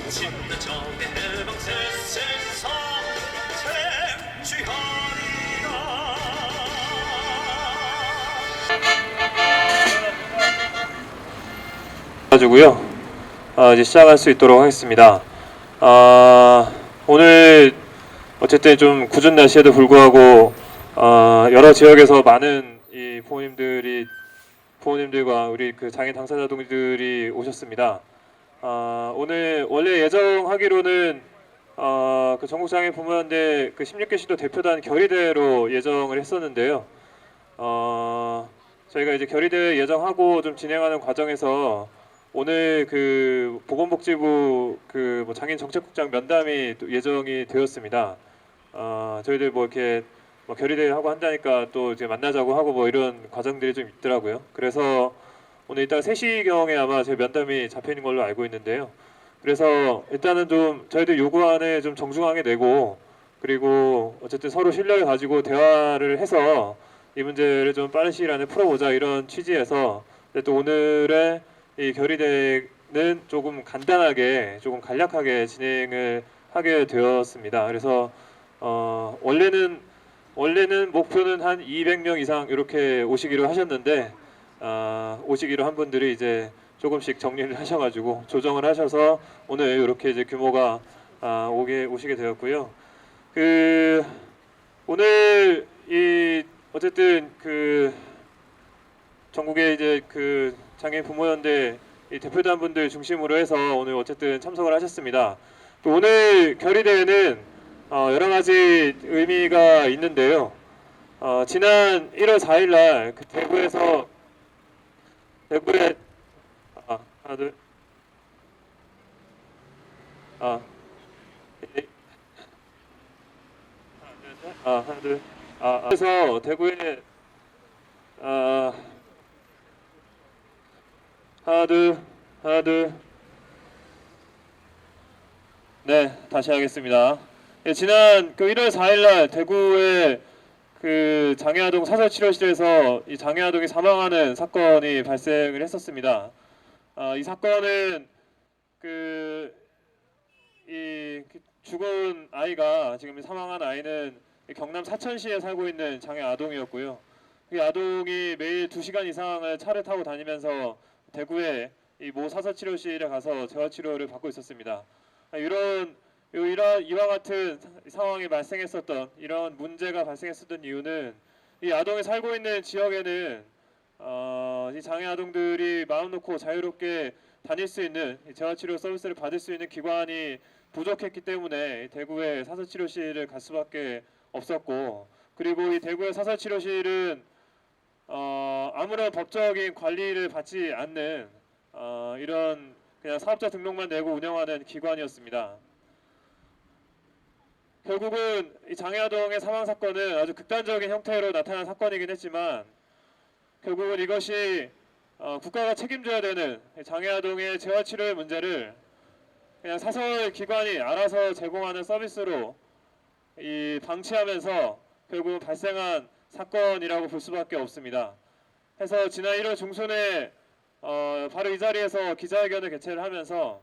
진짜 정의 해방 세상에서 쟁취하리라. 가지고요. 이제 시작할 수 있도록 하겠습니다. 오늘 어쨌든 좀 궂은 날씨에도 불구하고 여러 지역에서 많은 이 부모님들과 우리 그 장애 당사자분들이 오셨습니다. 오늘 원래 예정하기로는 그 전국장애 부모연대 그 16개 시도 대표단 결의대회로 예정을 했었는데요. 저희가 이제 결의대회 예정하고 좀 진행하는 과정에서 오늘 그 보건복지부 그 뭐 장애인 정책국장 면담이 또 예정이 되었습니다. 저희들 뭐 이렇게 뭐 결의대회 하고 한다니까 또 이제 만나자고 하고 뭐 이런 과정들이 좀 있더라고요. 그래서 오늘 이따 3시경에 아마 제 면담이 잡혀 있는 걸로 알고 있는데요. 그래서 일단은 좀 저희들 요구안을 좀 정중하게 내고, 그리고 어쨌든 서로 신뢰를 가지고 대화를 해서 이 문제를 좀 빠른 시일 안에 풀어보자, 이런 취지에서 또 오늘의 이 결의대회는 조금 간단하게, 조금 간략하게 진행을 하게 되었습니다. 그래서 원래는 목표는 한 200명 이상 이렇게 오시기로 하셨는데, 오시기로 한 분들이 이제 조금씩 정리를 하셔가지고 조정을 하셔서 오늘 이렇게 이제 규모가 오시게 되었고요. 그 오늘 이 어쨌든 그 전국의 이제 그 장애인 부모연대 이 대표단분들 중심으로 해서 오늘 어쨌든 참석을 하셨습니다. 또 오늘 결의대회는 여러 가지 의미가 있는데요. 지난 1월 4일 날 그 대구에 하나 둘 아, 예, 하나 둘 그래서 대구에 아, 하나 둘 네, 다시 하겠습니다. 예, 지난 그 1월 4일 날 대구에 그 장애아동 사설치료실에서 이 장애아동이 사망하는 사건이 발생을 했었습니다. 이 사건은 이 죽은 아이가, 지금 사망한 아이는 경남 사천시에 살고 있는 장애 아동이었고요. 이 아동이 매일 2시간 이상을 차를 타고 다니면서 대구의 이 모 사설치료실에 가서 재활치료를 받고 있었습니다. 이와 같은 상황이 발생했었던, 이런 문제가 발생했었던 이유는 이 아동이 살고 있는 지역에는 이 장애 아동들이 마음 놓고 자유롭게 다닐 수 있는 재활치료 서비스를 받을 수 있는 기관이 부족했기 때문에 대구의 사설치료실을 갈 수밖에 없었고, 그리고 이 대구의 사설치료실은 아무런 법적인 관리를 받지 않는 이런 그냥 사업자 등록만 내고 운영하는 기관이었습니다. 결국은 이 장애아동의 사망 사건은 아주 극단적인 형태로 나타난 사건이긴 했지만, 결국은 이것이 국가가 책임져야 되는 장애아동의 재활치료의 문제를 그냥 사설 기관이 알아서 제공하는 서비스로 방치하면서 결국 발생한 사건이라고 볼 수밖에 없습니다. 해서 지난 1월 중순에 바로 이 자리에서 기자회견을 개최를 하면서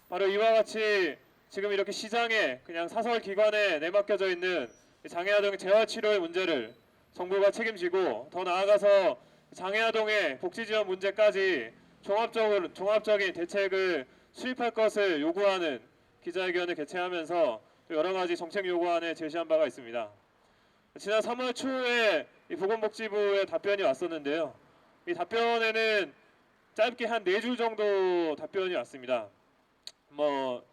바로 이와 같이 지금 이렇게 시장에 그냥 사설 기관에 내맡겨져 있는 장애아동의 재활치료의 문제를 정부가 책임지고, 더 나아가서 장애아동의 복지지원 문제까지 종합적인 대책을 수립할 것을 요구하는 기자회견을 개최하면서 여러 가지 정책 요구안을 제시한 바가 있습니다. 지난 3월 초에 이 보건복지부의 답변이 왔었는데요. 이 답변에는 짧게 한 4줄 정도 답변이 왔습니다. 뭐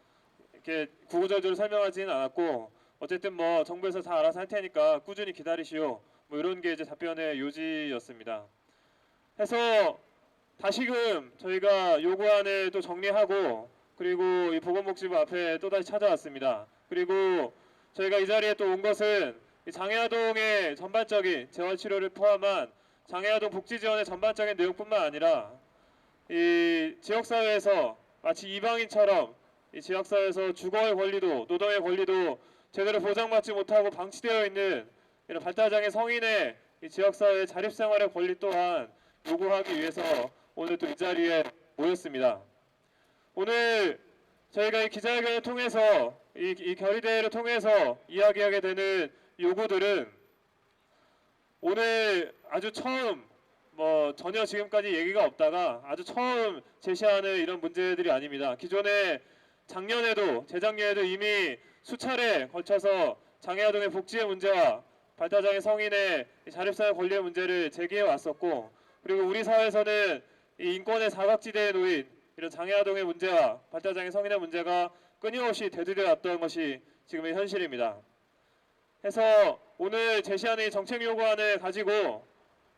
이렇게 구구절절 설명하지는 않았고, 어쨌든 뭐 정부에서 다 알아서 할 테니까 꾸준히 기다리시오, 뭐 이런 게 이제 답변의 요지였습니다. 해서 다시금 저희가 요구안을 또 정리하고, 그리고 이 보건복지부 앞에 또다시 찾아왔습니다. 그리고 저희가 이 자리에 또 온 것은 이 장애아동의 전반적인 재활치료를 포함한 장애아동 복지지원의 전반적인 내용뿐만 아니라 이 지역사회에서 마치 이방인처럼 이 지역사회에서 주거의 권리도 노동의 권리도 제대로 보장받지 못하고 방치되어 있는 이런 발달장애 성인의 이 지역사회 자립생활의 권리 또한 요구하기 위해서 오늘 또 이 자리에 모였습니다. 오늘 저희가 이 기자회견을 통해서 이 결의대회를 통해서 이야기하게 되는 요구들은 오늘 아주 처음 전혀 지금까지 얘기가 없다가 아주 처음 제시하는 이런 문제들이 아닙니다. 기존에 작년에도 재작년에도 이미 수차례 걸쳐서 장애아동의 복지의 문제와 발달장애 성인의 자립사회 권리의 문제를 제기해 왔었고, 그리고 우리 사회에서는 이 인권의 사각지대에 놓인 이런 장애아동의 문제와 발달장애 성인의 문제가 끊임없이 되돌려 왔던 것이 지금의 현실입니다. 해서 오늘 제시하는 이 정책 요구안을 가지고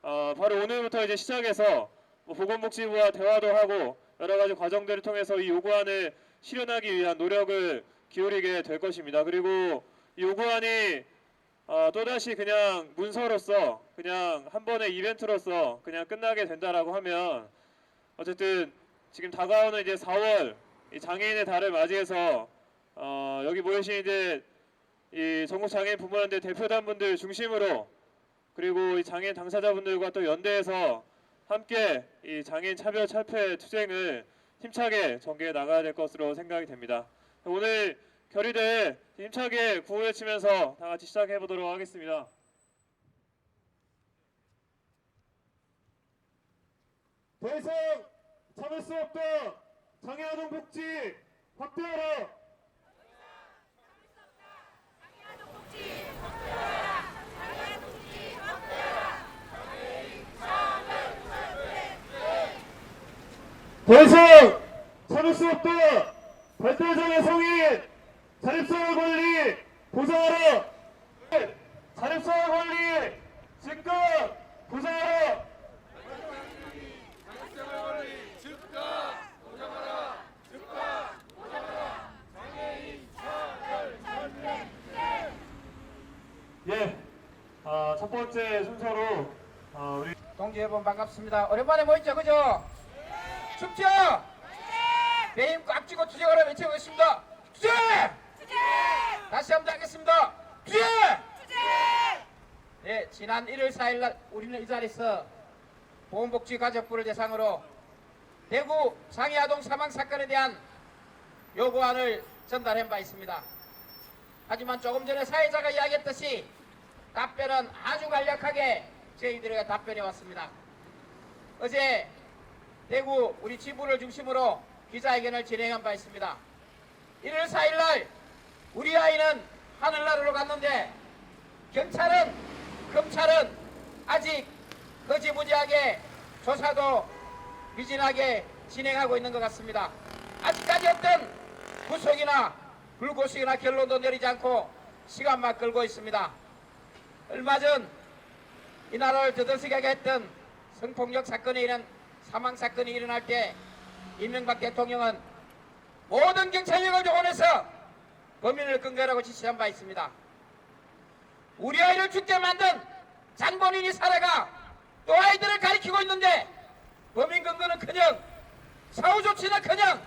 바로 오늘부터 이제 시작해서 보건복지부와 대화도 하고 여러 가지 과정들을 통해서 이 요구안을 실현하기 위한 노력을 기울이게 될 것입니다. 그리고 이 요구안이 또다시 그냥 문서로서 그냥 한 번의 이벤트로서 그냥 끝나게 된다라고 하면 어쨌든 지금 다가오는 이제 4월 이 장애인의 달을 맞이해서 여기 모이신 이제 이 전국 장애인 부모연대 대표단분들 중심으로 그리고 이 장애인 당사자분들과 또 연대해서 함께 이 장애인 차별 철폐 투쟁을 힘차게 전개해 나가야 될 것으로 생각이 됩니다. 오늘 결의대회 힘차게 구호 외치면서 다 같이 시작해 보도록 하겠습니다. 더 이상 참을 수 없다. 장애아동 복지 확대하라. 더 이상 참을 수 없다. 발달장애 성인 자립사회 권리 보장하라. 자립사회 권리 즉각 보장하라. 예, 첫 번째 순서로 우리 동지 여러분 반갑습니다. 오랜만에 모였죠, 그죠? 춥죠? 내 힘 꽉 쥐고 투쟁하라 외쳐보겠습니다. 투쟁! 다시 한번 하겠습니다. 투쟁! 네, 지난 1월 4일 날 우리는 이 자리에서 보건복지가족부를 대상으로 대구 장애아동 사망 사건에 대한 요구안을 전달한 바 있습니다. 하지만 조금 전에 사회자가 이야기했듯이 답변은 아주 간략하게 저희들에게 답변해 왔습니다. 어제 대구 우리 지부를 중심으로 기자회견을 진행한 바 있습니다. 1월 4일 날 우리 아이는 하늘나라로 갔는데 검찰은 아직 거지무지하게 조사도 미진하게 진행하고 있는 것 같습니다. 아직까지 어떤 구속이나 불구속이나 결론도 내리지 않고 시간만 끌고 있습니다. 얼마 전 이 나라를 들썩이게 했던 성폭력 사건이 사망 사건이 일어날 때 이명박 대통령은 모든 경찰력을 동원해서 범인을 근거라고 지시한 바 있습니다. 우리 아이를 죽게 만든 장본인이 살아가 또 아이들을 가리키고 있는데 범인 근거는커녕 사후 조치는커녕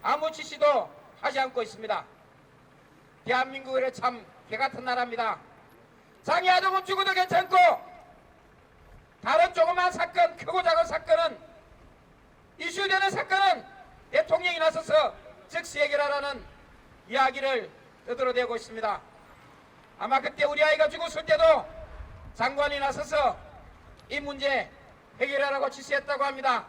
아무 지시도 하지 않고 있습니다. 대한민국은 참 개같은 나라입니다. 장애아동은 죽어도 괜찮고 다른 조그만 사건, 크고 작은 사건은 이슈되는 사건은 대통령이 나서서 즉시 해결하라는 이야기를 떠들어대고 있습니다. 아마 그때 우리 아이가 죽었을 때도 장관이 나서서 이 문제 해결하라고 지시했다고 합니다.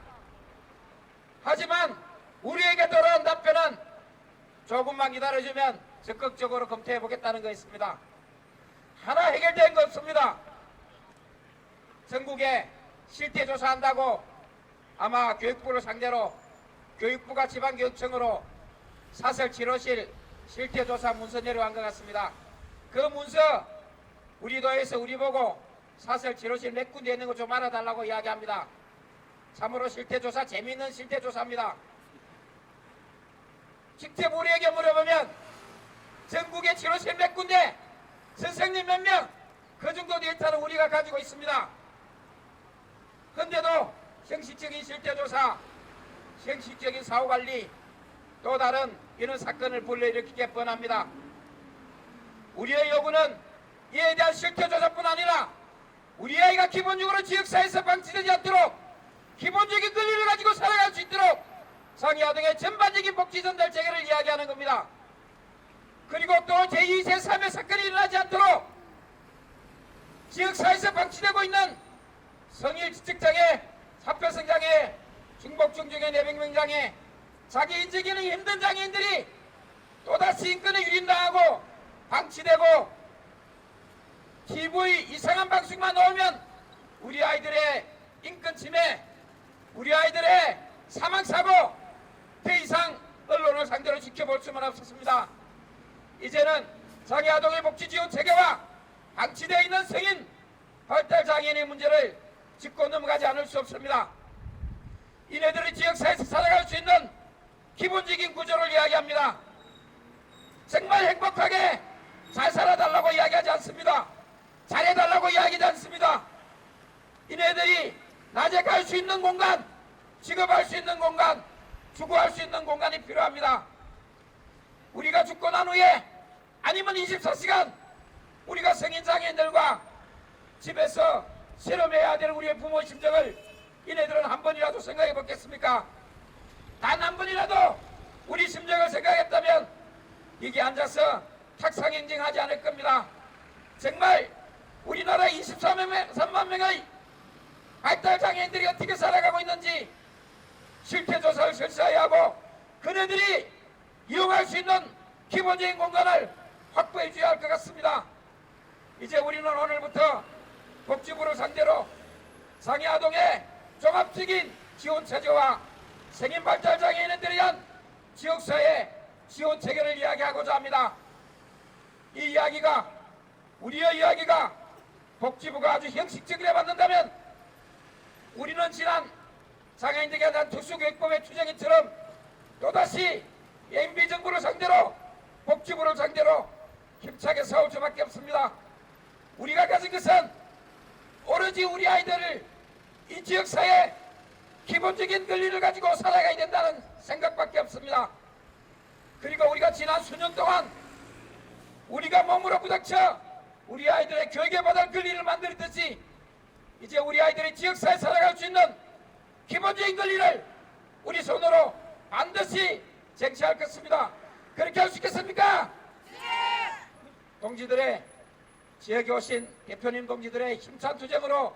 하지만 우리에게 돌아온 답변은 조금만 기다려주면 적극적으로 검토해보겠다는 거였습니다. 하나 해결된 거 없습니다. 전국에 실태조사한다고 아마 교육부를 상대로 교육부가 지방교육청으로 사설 치료실 실태조사 문서 내려간 것 같습니다. 그 문서 우리 도에서 우리 보고 사설 치료실 몇 군데 있는 거 좀 알아달라고 이야기합니다. 참으로 실태조사 재미있는 실태조사입니다. 직접 우리에게 물어보면 전국에 치료실 몇 군데 선생님 몇 명 그 정도 데이터는 우리가 가지고 있습니다. 그런데도 형식적인 실태조사, 형식적인 사후관리, 또 다른 이런 사건을 불러일으키게 뻔합니다. 우리의 요구는 이에 대한 실태조사뿐 아니라 우리 아이가 기본적으로 지역사회에서 방치되지 않도록 기본적인 권리를 가지고 살아갈 수 있도록 상해아동의 전반적인 복지 전달 체계를 이야기하는 겁니다. 그리고 또 제2, 제3의 사건이 일어나지 않도록 지역사회에서 방치되고 있는 성일 지적장애, 사표성장애, 중복중증의 내병명장애, 자기 인지기능이 힘든 장애인들이 또다시 인권을 유린당하고 방치되고 TV 이상한 방송만 나오면 우리 아이들의 인권 침해, 우리 아이들의 사망사고 더 이상 언론을 상대로 지켜볼 수만 없었습니다. 이제는 장애아동의 복지지원 체계와 방치되어 있는 성인 발달장애인의 문제를 짚고 넘어가지 않을 수 없습니다. 이네들이 지역사회에서 살아갈 수 있는 기본적인 구조를 이야기합니다. 정말 행복하게 잘 살아달라고 이야기하지 않습니다. 잘해달라고 이야기하지 않습니다. 이네들이 낮에 갈 수 있는 공간, 직업할 수 있는 공간, 주거할 수 있는 공간이 필요합니다. 우리가 죽고 난 후에 아니면 24시간 우리가 성인 장애인들과 집에서 실험해야 될 우리의 부모 심정을 이네들은 한 번이라도 생각해 보겠습니까? 단 한 번이라도 우리 심정을 생각했다면 여기 앉아서 탁상행정하지 않을 겁니다. 정말 우리나라 23만 명의 발달장애인들이 어떻게 살아가고 있는지 실태조사를 실시해야 하고 그네들이 이용할 수 있는 기본적인 공간을 확보해 줘야 할 것 같습니다. 이제 우리는 오늘부터 복지부를 상대로 상해아동의 종합적인 지원체제와 성인발달장애인들에 대한 지역사회 지원체계를 이야기하고자 합니다. 이 이야기가 우리의 이야기가 복지부가 아주 형식적이라 받는다면 우리는 지난 장애인들에 대한 특수교육법의 추정인처럼 또다시 MB정부를 상대로 복지부를 상대로 힘차게 싸울 수밖에 없습니다. 우리가 가진 것은 오로지 우리 아이들을 이 지역사회 기본적인 권리를 가지고 살아가야 된다는 생각밖에 없습니다. 그리고 우리가 지난 수년 동안 우리가 몸으로 부닥쳐 우리 아이들의 교육에 받을 권리를 만들었듯이 이제 우리 아이들이 지역사회에 살아갈 수 있는 기본적인 권리를 우리 손으로 반드시 쟁취할 것입니다. 그렇게 할 수 있겠습니까? 동지들의 지역에 오신 대표님 동지들의 힘찬 투쟁으로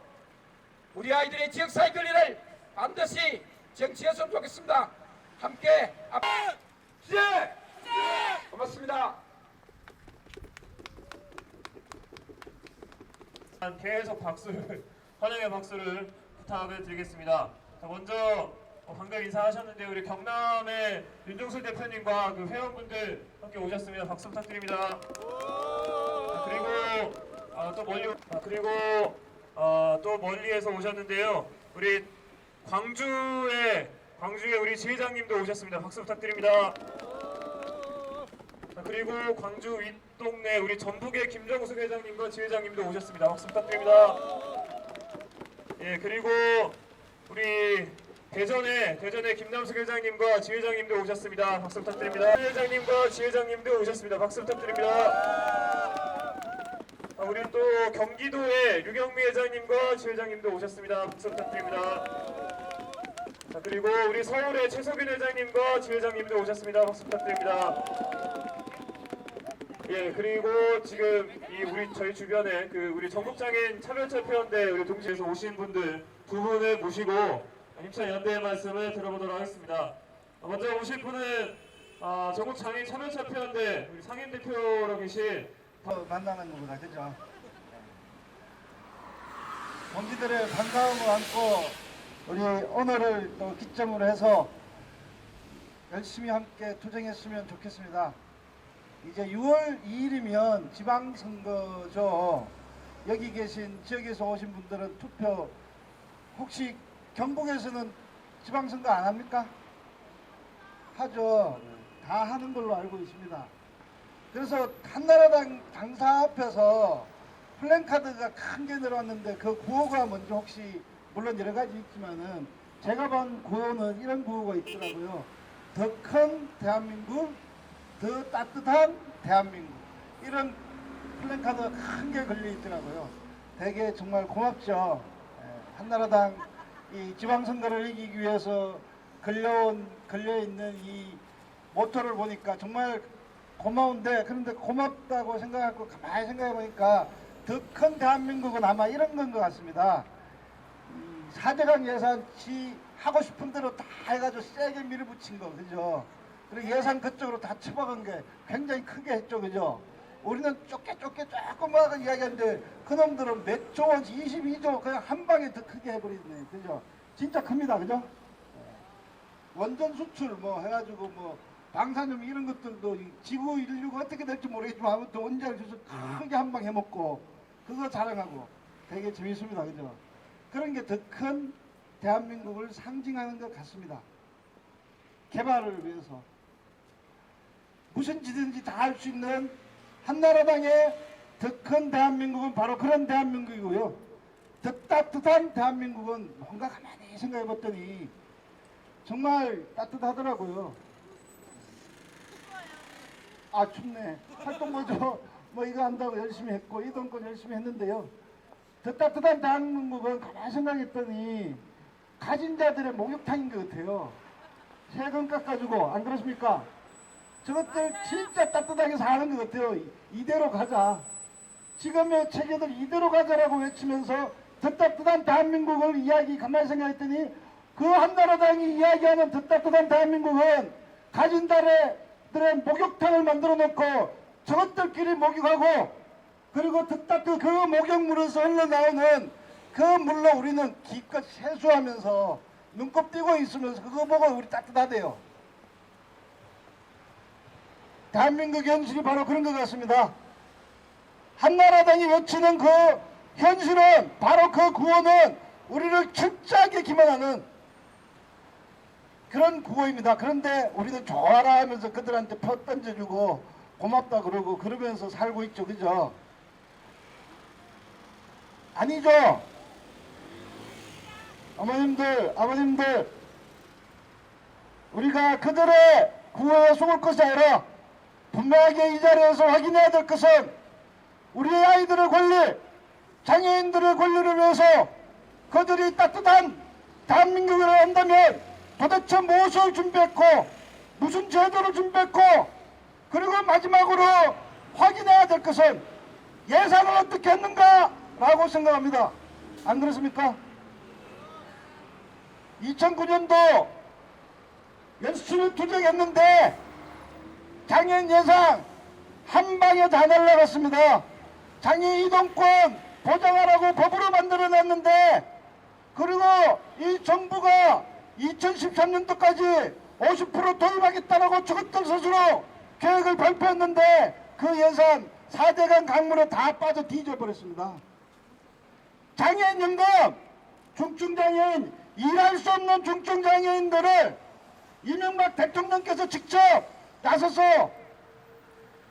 우리 아이들의 지역사회 권리를 반드시 쟁취했으면 좋겠습니다. 함께 고맙습니다. 계속 박수를 환영의 박수를 부탁을 드리겠습니다. 자, 먼저 방금 인사하셨는데 우리 경남의 윤종술 대표님과 그 회원분들 함께 오셨습니다. 박수 부탁드립니다. 자, 그리고 또 멀리에서 오셨는데요. 우리 광주의 우리 지회장님도 오셨습니다. 박수 부탁드립니다. 자, 그리고 광주 윗동네 우리 전북의 김정숙 회장님과 지회장님도 오셨습니다. 박수 부탁드립니다. 예, 그리고 우리 대전의 김남숙 회장님과 지회장님도 오셨습니다. 박수 부탁드립니다. 회장님과 지회장님도 오셨습니다. 박수 부탁드립니다. 우리 또 경기도의 유경미 회장님과 지회장님도 오셨습니다. 박수 부탁드립니다. 자, 그리고 우리 서울의 최석윤 회장님과 지회장님도 오셨습니다. 박수 부탁드립니다. 예, 그리고 지금 저희 주변에 우리 전국장애인 차별철폐연대 우리 동지에서 오신 분들 두 분을 모시고 힘찬 연대의 말씀을 들어보도록 하겠습니다. 먼저 오실 분은 전국장애인 차별철폐연대 우리 상임 대표로 계신 만나는 것보다 그죠? 동지들의 반가움을 안고 우리 오늘을 또 기점으로 해서 열심히 함께 투쟁했으면 좋겠습니다. 이제 6월 2일이면 지방선거죠. 여기 계신 지역에서 오신 분들은 투표 혹시 경북에서는 지방선거 안 합니까? 하죠. 다 하는 걸로 알고 있습니다. 그래서 한나라당 당사 앞에서 플랜카드가 큰 게 늘어왔는데 그 구호가 뭔지 혹시 물론 여러 가지 있지만은 제가 본 구호는 이런 구호가 있더라고요. 더 큰 대한민국, 더 따뜻한 대한민국. 이런 플랜카드가 큰 게 걸려 있더라고요. 되게 정말 고맙죠. 한나라당 이 지방선거를 이기기 위해서 걸려 있는 이 모토를 보니까 정말 고마운데, 그런데 고맙다고 생각하고 가만히 생각해 보니까 더 큰 대한민국은 아마 이런 건 것 같습니다. 4대강 예산치 하고 싶은 대로 다 해가지고 세게 밀어붙인 거, 그죠? 그리고 예산 그쪽으로 다 처박은 게 굉장히 크게 했죠, 그죠? 우리는 좁게 조그마하게 이야기하는데 그놈들은 몇 조 원, 22조 그냥 한 방에 더 크게 해버리네, 그죠? 진짜 큽니다, 그죠? 원전 수출 뭐 해가지고 뭐 방사능 이런 것들도 지구 인류가 어떻게 될지 모르겠지만 아무튼 원자를 줘서 크게 한 방 해먹고 그거 자랑하고 되게 재밌습니다, 그죠? 그런 게 더 큰 대한민국을 상징하는 것 같습니다. 개발을 위해서 무슨 짓든지 다 할 수 있는 한나라당의 더 큰 대한민국은 바로 그런 대한민국이고요. 더 따뜻한 대한민국은 뭔가 가만히 생각해 봤더니 정말 따뜻하더라고요. 아, 춥네. 활동 뭐 이거 한다고 열심히 했고 이동권 열심히 했는데요. 더 따뜻한 대한민국은 가만히 생각했더니 가진 자들의 목욕탕인 것 같아요. 세금 깎아주고, 안 그렇습니까? 저것들 진짜 따뜻하게 사는 것 같아요. 이대로 가자. 지금의 체계들 이대로 가자라고 외치면서 더 따뜻한 대한민국을 이야기 가만히 생각했더니 그 한나라당이 이야기하는 더 따뜻한 대한민국은 가진 자들의 목욕탕을 만들어 놓고 저것들끼리 목욕하고, 그리고 그 목욕물에서 흘러나오는 그 물로 우리는 기껏 세수하면서 눈곱 띄고 있으면서 그거 보고 우리 따뜻하대요. 대한민국 현실이 바로 그런 것 같습니다. 한나라당이 외치는 그 현실은 바로 그 구호는 우리를 철저하게 기만하는 그런 구호입니다. 그런데 우리는 좋아라 하면서 그들한테 퍼 던져주고 고맙다 그러고 그러면서 살고 있죠, 그죠? 아니죠. 어머님들, 아버님들, 우리가 그들의 구호에 속을 것이 아니라 분명하게 이 자리에서 확인해야 될 것은 우리의 아이들의 권리, 장애인들의 권리를 위해서 그들이 따뜻한 대한민국을 한다면 도대체 무엇을 준비했고 무슨 제도를 준비했고, 그리고 마지막으로 확인해야 될 것은 예산을 어떻게 했는가 라고 생각합니다. 안 그렇습니까? 2009년도 열심히 투쟁했는데 장애인 예산 한 방에 다 날라갔습니다. 장애인 이동권 보장하라고 법으로 만들어놨는데, 그리고 이 정부가 2013년도까지 50% 도입하겠다라고 저것들 스스로 계획을 발표했는데 그 예산 4대강 강물에 다 빠져 뒤져버렸습니다. 장애인 연금, 중증장애인, 일할 수 없는 중증장애인들을 이명박 대통령께서 직접 나서서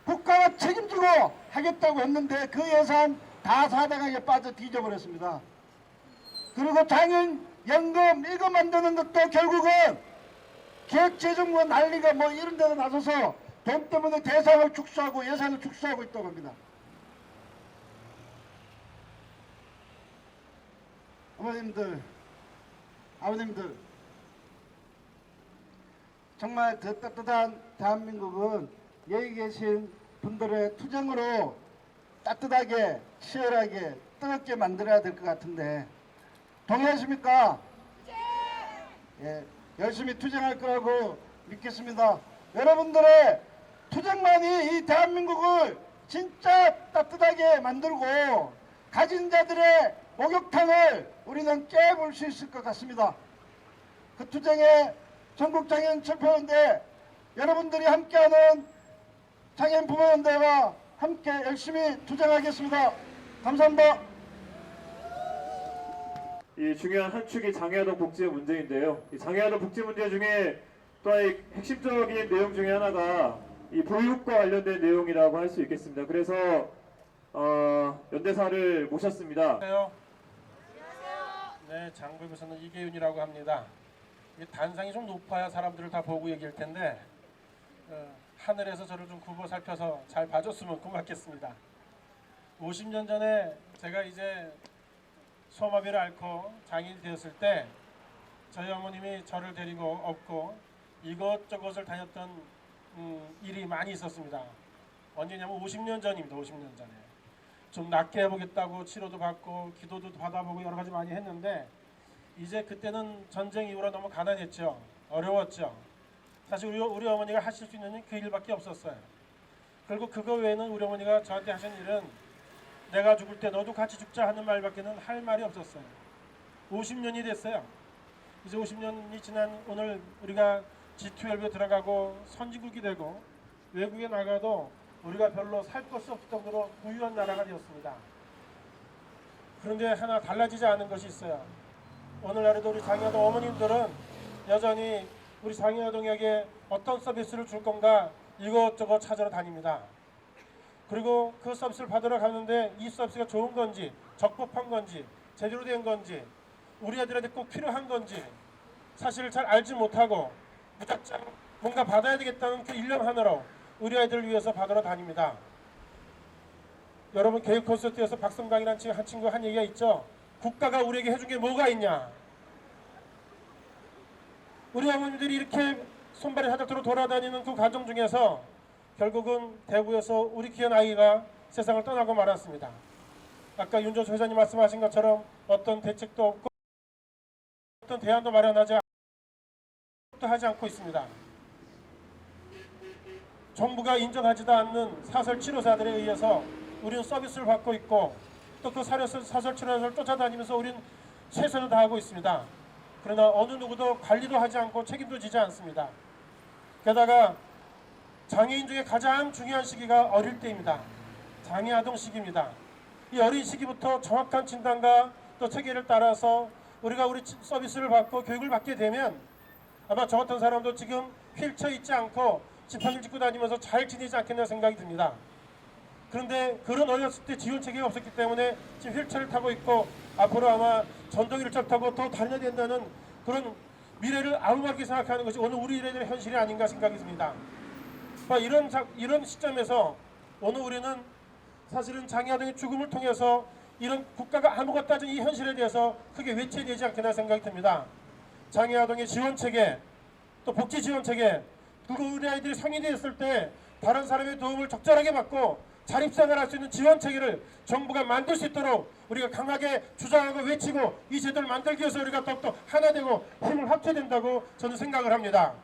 국가가 책임지고 하겠다고 했는데 그 예산 다 4대강에 빠져 뒤져버렸습니다. 그리고 장애인 연금 이거 만드는 것도 결국은 기획재정부 난리가 뭐 이런 데서 나서서 돈 때문에 대상을 축소하고 예산을 축소하고 있다고 합니다. 어머님들, 아버님들, 정말 더 따뜻한 대한민국은 여기 계신 분들의 투쟁으로 따뜻하게, 치열하게, 뜨겁게 만들어야 될 것 같은데 동의하십니까? 예, 열심히 투쟁할 거라고 믿겠습니다. 여러분들의 투쟁만이 이 대한민국을 진짜 따뜻하게 만들고 가진 자들의 목욕탕을 우리는 깨볼 수 있을 것 같습니다. 그 투쟁에 전국장애인 챔피언대 여러분들이 함께하는 장애인 부모연대와 함께 열심히 투쟁하겠습니다. 감사합니다. 이 중요한 한 축이 장애아동 복지의 문제인데요. 이 장애아동 복지 문제 중에 또한 핵심적인 내용 중에 하나가 이 보육과 관련된 내용이라고 할 수 있겠습니다. 그래서 연대사를 모셨습니다. 안녕하세요. 네, 장부에서는 이계윤이라고 합니다. 이 단상이 좀 높아야 사람들을 다 보고 얘기할 텐데 하늘에서 저를 좀 굽어 살펴서 잘 봐줬으면 고맙겠습니다. 50년 전에 제가 이제 소아마비를 앓고 장애인이 되었을 때 저희 어머님이 저를 데리고 업고 이것저것을 다녔던 일이 많이 있었습니다. 언제냐면 50년 전입니다. 50년 전에. 좀 낫게 해보겠다고 치료도 받고 기도도 받아보고 여러 가지 많이 했는데 이제 그때는 전쟁 이후로 너무 가난했죠. 어려웠죠. 사실 우리 어머니가 하실 수 있는 그 일밖에 없었어요. 그리고 그거 외에는 우리 어머니가 저한테 하신 일은 내가 죽을 때 너도 같이 죽자 하는 말밖에는 할 말이 없었어요. 50년이 됐어요. 이제 50년이 지난 오늘 우리가 G12에 들어가고 선진국이 되고 외국에 나가도 우리가 별로 살 것이 없을 정도로 부유한 나라가 되었습니다. 그런데 하나 달라지지 않은 것이 있어요. 오늘날에도 우리 장애아동 어머님들은 여전히 우리 장애아동에게 어떤 서비스를 줄 건가 이것저것 찾으러 다닙니다. 그리고 그 서비스를 받으러 가는데 이 서비스가 좋은 건지 적법한 건지 제대로 된 건지 우리 애들한테 꼭 필요한 건지 사실을 잘 알지 못하고 무작정 뭔가 받아야 되겠다는 그 일념 하나로 우리 아이들을 위해서 받으러 다닙니다. 여러분 교육 콘서트에서 박성강이라는 친구가 한 얘기가 있죠. 국가가 우리에게 해준 게 뭐가 있냐. 우리 어머님들이 이렇게 손발이 하닥도록 돌아다니는 그 과정 중에서 결국은 대구에서 우리 귀한 아이가 세상을 떠나고 말았습니다. 아까 윤정수 회장님 말씀하신 것처럼 어떤 대책도 없고 어떤 대안도 마련하지 않고 있습니다. 정부가 인정하지도 않는 사설 치료사들에 의해서 우리는 서비스를 받고 있고 또 그 사설 치료사를 쫓아다니면서 우리는 최선을 다하고 있습니다. 그러나 어느 누구도 관리도 하지 않고 책임도 지지 않습니다. 게다가 장애인 중에 가장 중요한 시기가 어릴 때입니다. 장애아동 시기입니다. 이 어린 시기부터 정확한 진단과 또 체계를 따라서 우리가 우리 서비스를 받고 교육을 받게 되면 아마 저 같은 사람도 지금 휠체어 있지 않고 지팡이를 짚고 다니면서 잘 지내지 않겠나 생각이 듭니다. 그런데 그런 어렸을 때 지원 체계가 없었기 때문에 지금 휠체어를 타고 있고 앞으로 아마 전동기를 타고 더 달려야 된다는 그런 미래를 아무렇게 생각하는 것이 오늘 우리 일의 현실이 아닌가 생각이 듭니다. 이런 시점에서 오늘 우리는 사실은 장애아동의 죽음을 통해서 이런 국가가 아무것도 하지 이 현실에 대해서 크게 외쳐야 되지 않겠나 생각이 듭니다. 장애아동의 지원체계 또 복지지원체계 그리고 우리 아이들이 성인이 됐을 때 다른 사람의 도움을 적절하게 받고 자립생활할 수 있는 지원체계를 정부가 만들 수 있도록 우리가 강하게 주장하고 외치고 이 제도를 만들기 위해서 우리가 더욱더 하나 되고 힘을 합쳐야 된다고 저는 생각을 합니다.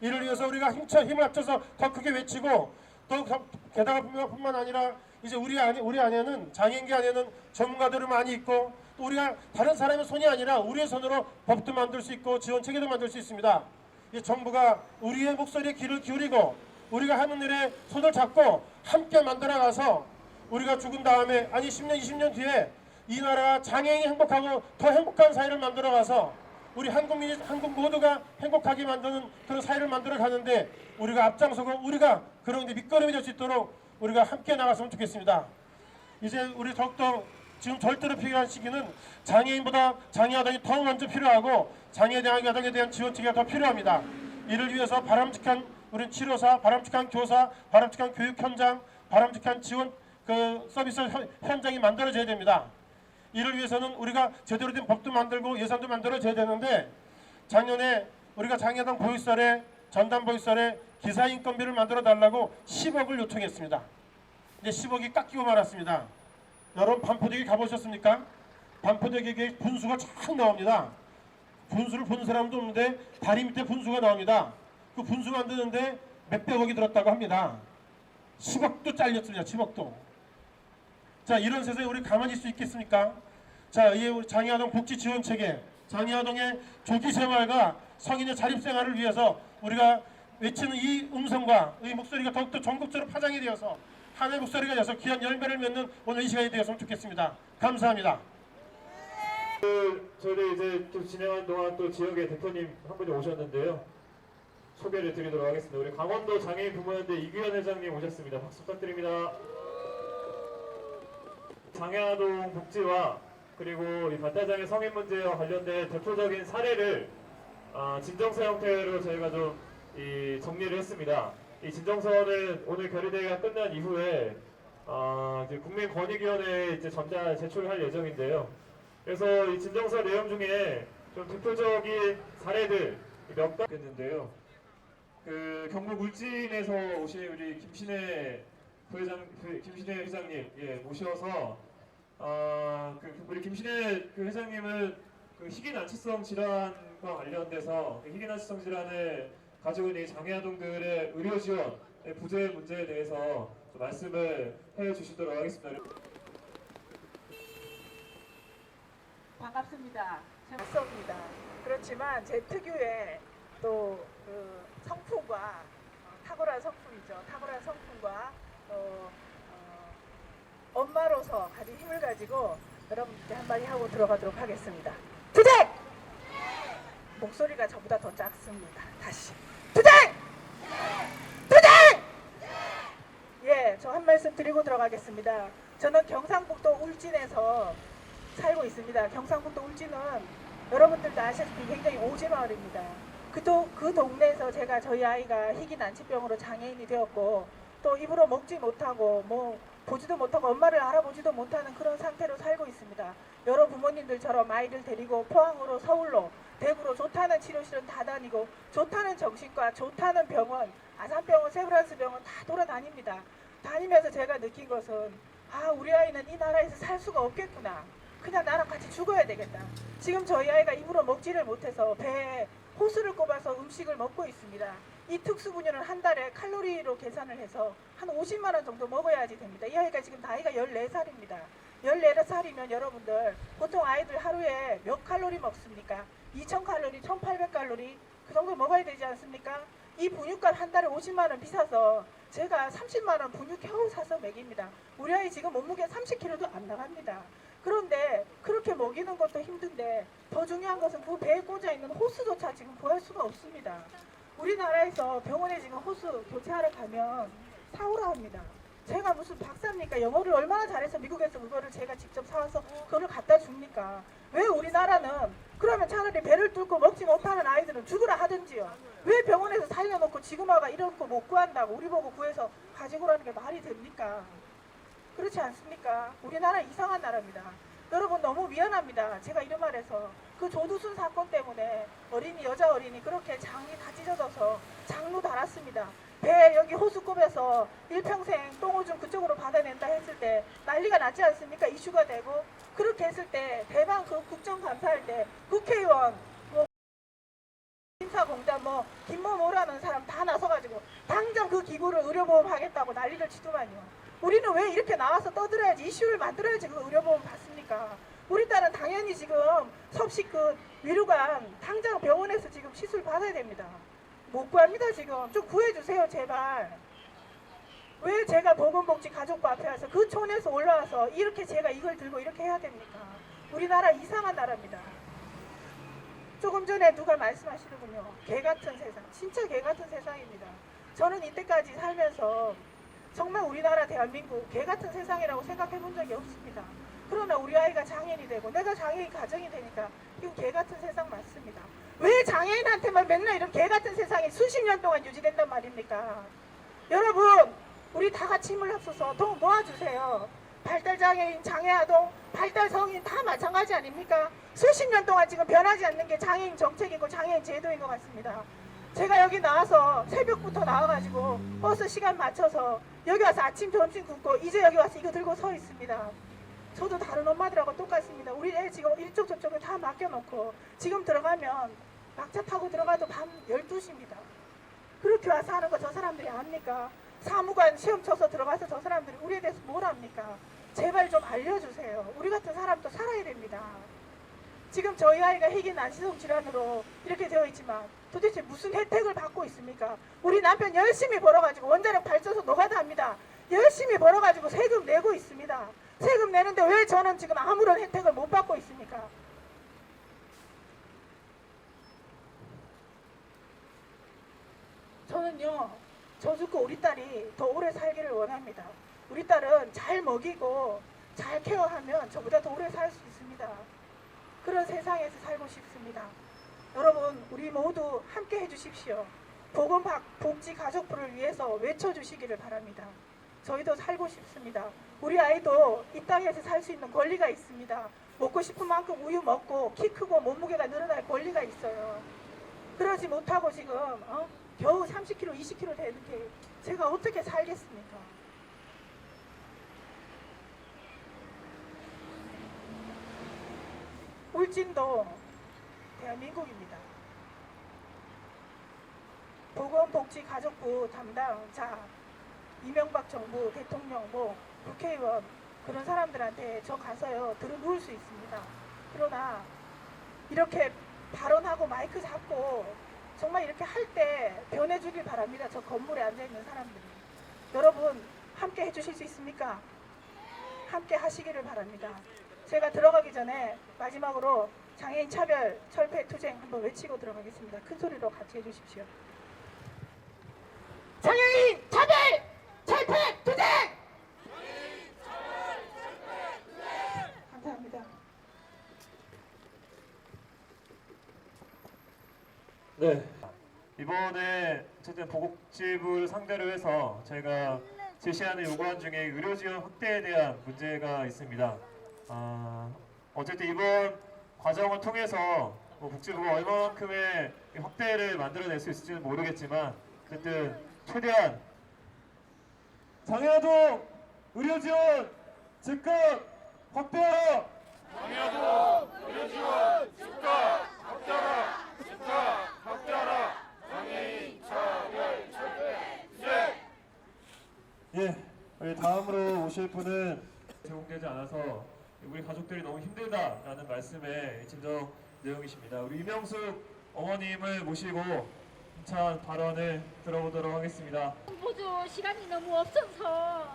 이를 위해서 우리가 힘을 합쳐서 더 크게 외치고 또 게다가 뿐만 아니라 이제 우리 안에는 장애인계 안에는 전문가들이 많이 있고 또 우리가 다른 사람의 손이 아니라 우리의 손으로 법도 만들 수 있고 지원체계도 만들 수 있습니다. 이 정부가 우리의 목소리에 귀를 기울이고 우리가 하는 일에 손을 잡고 함께 만들어가서 우리가 죽은 다음에 아니 10년 20년 뒤에 이 나라가 장애인이 행복하고 더 행복한 사회를 만들어가서 우리 한국 모두가 행복하게 만드는 그런 사회를 만들어가는데 우리가 앞장서고 우리가 그런 데 밑거름이 될 수 있도록 우리가 함께 나갔으면 좋겠습니다. 이제 우리 더욱더 지금 절대로 필요한 시기는 장애인보다 장애아동이 더 먼저 필요하고 장애아동에 대한 지원체계가 더 필요합니다. 이를 위해서 바람직한 우리 치료사, 바람직한 교사, 바람직한 교육 현장, 바람직한 지원 서비스 현장이 만들어져야 됩니다. 이를 위해서는 우리가 제대로 된 법도 만들고 예산도 만들어져야 되는데 작년에 우리가 장애아동 보육설에 전담 보육설에 기사 인건비를 만들어 달라고 10억을 요청했습니다. 이제 10억이 깎이고 말았습니다. 여러분 반포대교 가보셨습니까? 반포대교에 분수가 쫙 나옵니다. 분수를 보는 사람도 없는데 다리 밑에 분수가 나옵니다. 그 분수 만드는데 몇백억이 들었다고 합니다. 10억도 잘렸습니다. 10억도. 자, 이런 세상에 우리 가만히 있을 수 있겠습니까? 자, 이에 우리 장애아동 복지지원체계, 장애아동의 조기생활과 성인의 자립생활을 위해서 우리가 외치는 이 음성과 이 목소리가 더욱더 전국적으로 파장이 되어서 하나의 목소리가 되어서 귀한 열매를 맺는 오늘 이 시간이 되었으면 좋겠습니다. 감사합니다. 저희 이제 또 진행하는 동안 또 지역의 대표님 한 분이 오셨는데요. 소개를 드리도록 하겠습니다. 우리 강원도 장애인 부모연대 이규현 회장님 오셨습니다. 박수 부탁드립니다. 장애아동 복지와 그리고 이 발달장애 성인 문제와 관련된 대표적인 사례를 진정서 형태로 저희가 좀 정리를 했습니다. 이 진정서는 오늘 결의대회가 끝난 이후에 이제 국민권익위원회에 이제 전달 제출할 예정인데요. 그래서 이 진정서 내용 중에 좀 대표적인 사례들 몇 가지 있는데요. 그 경북 울진에서 오신 우리 김신혜 회장님 모셔서 우리 김신혜 회장님은 그 희귀난치성 질환과 관련돼서 그 희귀난치성 질환을 가지고 있는 이 장애아동들의 의료 지원 부재 문제에 대해서 좀 말씀을 해주시도록 하겠습니다. 반갑습니다. 재밌습니다. 그렇지만 제 특유의 또 그 성품과 탁월한 성품이죠. 탁월한 성품과 엄마로서 가진 힘을 가지고 여러분께 한마디 하고 들어가도록 하겠습니다. 투쟁! 목소리가 저보다 더 작습니다. 다시 투쟁! 투쟁! 예, 저 한 말씀 드리고 들어가겠습니다. 저는 경상북도 울진에서 살고 있습니다. 경상북도 울진은 여러분들도 아시다시피 굉장히 오지 마을입니다. 그 동네에서 제가 저희 아이가 희귀난치병으로 장애인이 되었고 또 입으로 먹지 못하고 뭐 보지도 못하고 엄마를 알아보지도 못하는 그런 상태로 살고 있습니다. 여러 부모님들처럼 아이를 데리고 포항으로 서울로 대구로 좋다는 치료실은 다 다니고 좋다는 정신과 좋다는 병원 아산병원 세브란스 병원 다 돌아다닙니다. 다니면서 제가 느낀 것은 우리 아이는 이 나라에서 살 수가 없겠구나. 그냥 나랑 같이 죽어야 되겠다. 지금 저희 아이가 입으로 먹지를 못해서 배에 호수를 꼽아서 음식을 먹고 있습니다. 이 특수분유는 한 달에 칼로리로 계산을 해서 한 50만 원 정도 먹어야지 됩니다. 이 아이가 지금 나이가 14살입니다. 14살이면 여러분들 보통 아이들 하루에 몇 칼로리 먹습니까? 2000칼로리, 1800칼로리 그 정도 먹어야 되지 않습니까? 이 분유값 한 달에 50만 원 비싸서 제가 30만 원 분유 겨우 사서 먹입니다. 우리 아이 지금 몸무게 30kg도 안 나갑니다. 그런데 그렇게 먹이는 것도 힘든데 더 중요한 것은 그 배에 꽂아 있는 호수조차 지금 구할 수가 없습니다. 우리나라에서 병원에 지금 호수 교체하러 가면 사오라 합니다. 제가 무슨 박사입니까? 영어를 얼마나 잘해서 미국에서 그거를 제가 직접 사와서 그거를 갖다 줍니까? 왜 우리나라는 그러면 차라리 배를 뚫고 먹지 못하는 아이들은 죽으라 하든지요. 왜 병원에서 살려놓고 지금 와가 이런 거 못 구한다고 우리 보고 구해서 가지고 오라는 게 말이 됩니까? 그렇지 않습니까? 우리나라 이상한 나라입니다. 여러분 너무 미안합니다. 제가 이런 말해서 그 조두순 사건 때문에 여자 어린이 그렇게 장이 다 찢어져서 장로 달았습니다. 배 여기 호수급에서 일평생 똥오줌 그쪽으로 받아낸다 했을 때 난리가 났지 않습니까? 이슈가 되고 그렇게 했을 때 대방 그 국정감사할 때 국회의원 인사공단 김모모라는 사람 다 나서가지고 당장 그 기구를 의료보험 하겠다고 난리를 치더만요. 우리는 왜 이렇게 나와서 떠들어야지 이슈를 만들어야지 그 의료보험 받습니까? 우리 딸은 당연히 지금 섭식 그 위로관 당장 병원에서 지금 시술 받아야 됩니다. 못 구합니다. 지금 좀 구해주세요 제발. 왜 제가 보건복지 가족부 앞에 와서 그 촌에서 올라와서 이렇게 제가 이걸 들고 이렇게 해야 됩니까? 우리나라 이상한 나라입니다. 조금 전에 누가 말씀하시더군요. 개같은 세상. 진짜 개같은 세상입니다. 저는 이때까지 살면서 정말 우리나라 대한민국 개같은 세상이라고 생각해 본 적이 없습니다. 그러나 우리 아이가 장애인이 되고 내가 장애인 가정이 되니까 이건 개같은 세상 맞습니다. 왜 장애인한테만 맨날 이런 개같은 세상이 수십 년 동안 유지된단 말입니까? 여러분 우리 다 같이 힘을 합쳐서 더 모아주세요. 발달장애인, 장애아동, 발달성인 다 마찬가지 아닙니까? 수십 년 동안 지금 변하지 않는 게 장애인 정책이고 장애인 제도인 것 같습니다. 제가 여기 나와서 새벽부터 나와가지고 버스 시간 맞춰서 여기 와서 아침 점심 굶고 이제 여기 와서 이거 들고 서 있습니다. 저도 다른 엄마들하고 똑같습니다. 우리 애 지금 이쪽 저쪽에 다 맡겨놓고 지금 들어가면 막차 타고 들어가도 밤 12시입니다. 그렇게 와서 하는 거 저 사람들이 압니까? 사무관 시험 쳐서 들어가서 저 사람들이 우리에 대해서 뭘 압니까? 제발 좀 알려주세요. 우리 같은 사람도 살아야 됩니다. 지금 저희 아이가 희귀난치성 질환으로 이렇게 되어 있지만 도대체 무슨 혜택을 받고 있습니까? 우리 남편 열심히 벌어가지고 원자력 발전소 노가다 합니다. 열심히 벌어가지고 세금 내고 있습니다. 세금 내는데 왜 저는 지금 아무런 혜택을 못 받고 있습니까? 저는요, 저 죽고 우리 딸이 더 오래 살기를 원합니다. 우리 딸은 잘 먹이고 잘 케어하면 저보다 더 오래 살 수 있습니다. 그런 세상에서 살고 싶습니다. 여러분 우리 모두 함께 해주십시오. 보건복지 가족부를 위해서 외쳐주시기를 바랍니다. 저희도 살고 싶습니다. 우리 아이도 이 땅에서 살 수 있는 권리가 있습니다. 먹고 싶은 만큼 우유 먹고 키 크고 몸무게가 늘어날 권리가 있어요. 그러지 못하고 지금 겨우 30kg, 20kg 되는 게 제가 어떻게 살겠습니까? 울진도 대한민국입니다. 보건복지가족부 담당자 이명박 정부 대통령 국회의원 그런 사람들한테 저 가서요 들어누울 수 있습니다. 그러나 이렇게 발언하고 마이크 잡고 정말 이렇게 할 때 변해주길 바랍니다. 저 건물에 앉아있는 사람들이. 여러분 함께 해주실 수 있습니까? 함께 하시기를 바랍니다. 제가 들어가기 전에 마지막으로 장애인 차별 철폐 투쟁 한번 외치고 들어가겠습니다. 큰 소리로 같이 해주십시오. 장애인 차별 철폐 투쟁! 감사합니다. 네. 이번에 어쨌든 보건복지부를 상대로 해서 저희가 제시하는 요구안 중에 의료 지원 확대에 대한 문제가 있습니다. 어쨌든 이번 과정을 통해서 복지부가 얼마만큼의 확대를 만들어낼 수 있을지는 모르겠지만 어쨌든 최대한 장애아동 의료 지원 즉각 확대하라. 예, 다음으로 오실 분은 제공되지 않아서 우리 가족들이 너무 힘들다라는 말씀의 진정 내용이십니다. 우리 이명숙 어머님을 모시고 힘찬 발언을 들어보도록 하겠습니다. 보조 시간이 너무 없어서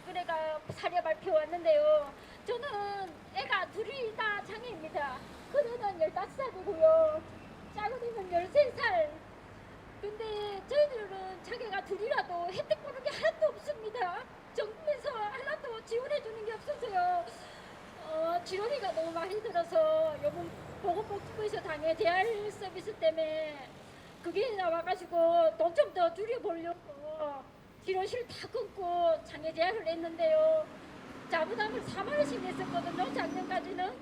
그래가 사례 발표 왔는데요. 저는 애가 둘이 다 장애입니다. 큰애는 15살이고요. 작은 애는 13살. 근데 저희들은 자기가 둘이라도 혜택 보는 게 하나도 없습니다. 정부에서 하나도 지원해 주는 게 없어서요. 지원비가 너무 많이 들어서 요번 보건복지부에서 장애 재활 서비스 때문에 그게 나와가지고 돈 좀 더 줄여보려고 치료실 다 끊고 장애 재활을 했는데요. 자부담을 4만 원씩 냈었거든요. 작년까지는.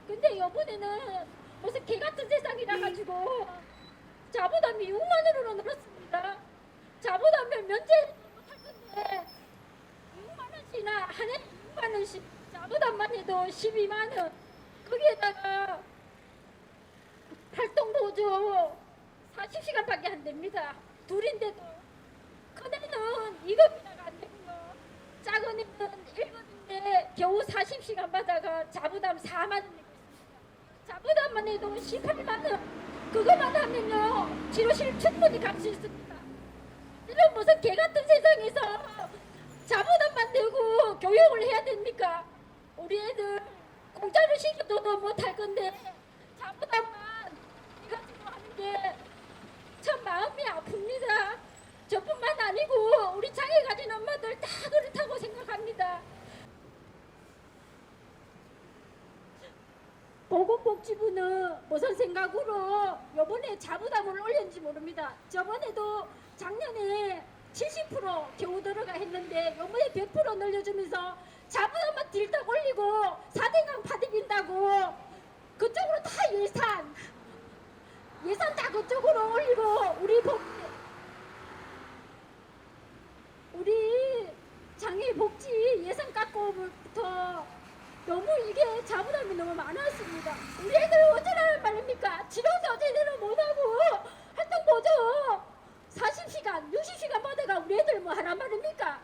근데 이번에는 무슨 개 같은 세상이라 가지고 자부담이 6만 원으로 늘었습니다. 자부담을 면제 못할 건데 6만 원씩이나 한 해 6만 원씩 자부담만 해도 12만 원. 거기에다가 활동 보조 40시간밖에 안 됩니다. 둘인데도 큰애는 2급이나가 안 되고요. 작은 애는 1급인데 겨우 40시간 받아가 자부담 4만 원 내고 있습니다. 자부담만 해도 18만 원. 그것만 하면요 치료실 충분히 갈 수 있습니다. 이런 무슨 개 같은 세상에서 자부담만 내고 교육을 해야 됩니까? 우리 애들 공짜로 시켜도 못할 건데 자부담만 해가지고 하는 게 참 마음이 아픕니다. 저뿐만 아니고 우리 장애 가진 엄마들 다 그렇다고 생각합니다. 보건복지부는 무슨 생각으로 요번에 자부담을 올렸는지 모릅니다. 저번에도 작년에 70% 겨우 들어가 했는데 요번에 100% 늘려주면서 자부담만 딜딱 올리고 4대강 파디긴다고 그쪽으로 다 예산 다 그쪽으로 올리고 우리 장애복지 예산 깎고부터 너무 이게 자부담이 너무 많았습니다. 우리 애들 어쩌라는 말입니까? 치료도 제대로 못하고 활동보조 40시간, 60시간 받아가 우리 애들 뭐 하란 말입니까?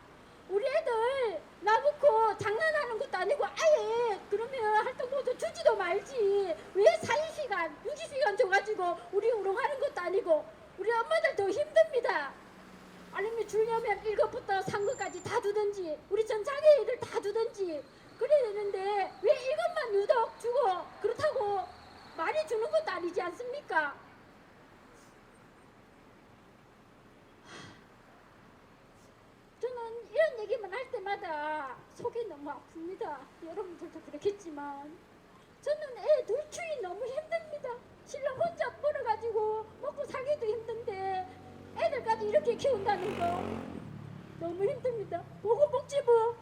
우리 애들 나놓고 장난하는 것도 아니고 아예 그러면 활동보조 주지도 말지 왜 40시간, 60시간 줘가지고 우리 우롱하는 것도 아니고 우리 엄마들 더 힘듭니다. 아니면 주려면 1급부터 3급까지 다 주든지 우리 전 장애 애들 다 주든지 그래야 되는데 왜 이것만 유독 주고 그렇다고 많이 주는 것도 아니지 않습니까? 저는 이런 얘기만 할 때마다 속이 너무 아픕니다. 여러분들도 그렇겠지만 저는 애 둘추위 너무 힘듭니다. 신랑 혼자 벌어가지고 먹고 살기도 힘든데 애들까지 이렇게 키운다는 거 너무 힘듭니다. 보건복지부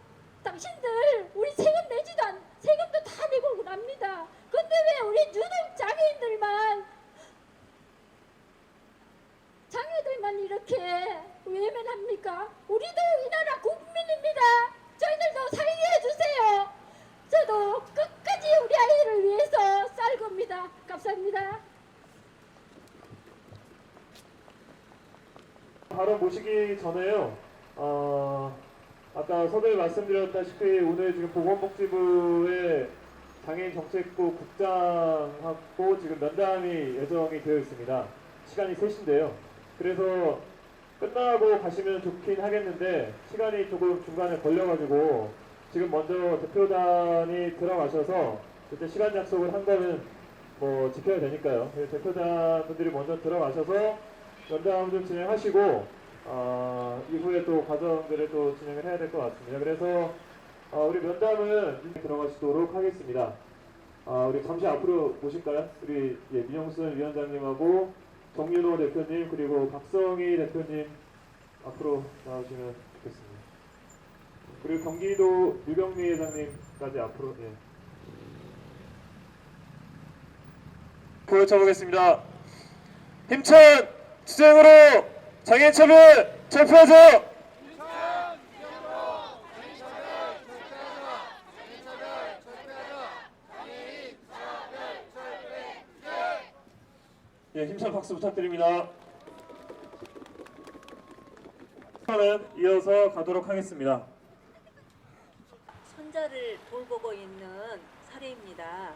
당신들 우리 세금 내지도 않 세금도 다 내고 납니다. 근데 왜 우리 유독 장애들만 이렇게 외면합니까? 우리도 이 나라 국민입니다. 저희들도 살게 해주세요. 저도 끝까지 우리 아이들을 위해서 쌀 겁니다. 감사합니다. 바로 모시기 전에요. 아까 서두에 말씀드렸다시피 오늘 지금 보건복지부의 장애인 정책부 국장하고 지금 면담이 예정이 되어 있습니다. 시간이 3시인데요. 그래서 끝나고 가시면 좋긴 하겠는데 시간이 조금 중간에 걸려가지고 지금 먼저 대표단이 들어가셔서 그때 시간 약속을 한 거는 뭐 지켜야 되니까요. 대표단 분들이 먼저 들어가셔서 면담 좀 진행하시고 이후에 또 과정들을 또 진행을 해야 될 것 같습니다. 그래서 우리 면담은 들어가시도록 하겠습니다. 우리 잠시 앞으로 모실까요? 우리 민영순 위원장님하고 정윤호 대표님 그리고 박성희 대표님 앞으로 나오시면 좋겠습니다. 그리고 경기도 유병미 회장님까지 앞으로 보여줘 보겠습니다. 힘찬 투쟁으로 장애인 차별 철폐하자! 예, 힘찬 박수 부탁드립니다. 이어서 가도록 하겠습니다. 손자를 돌보고 있는 사례입니다.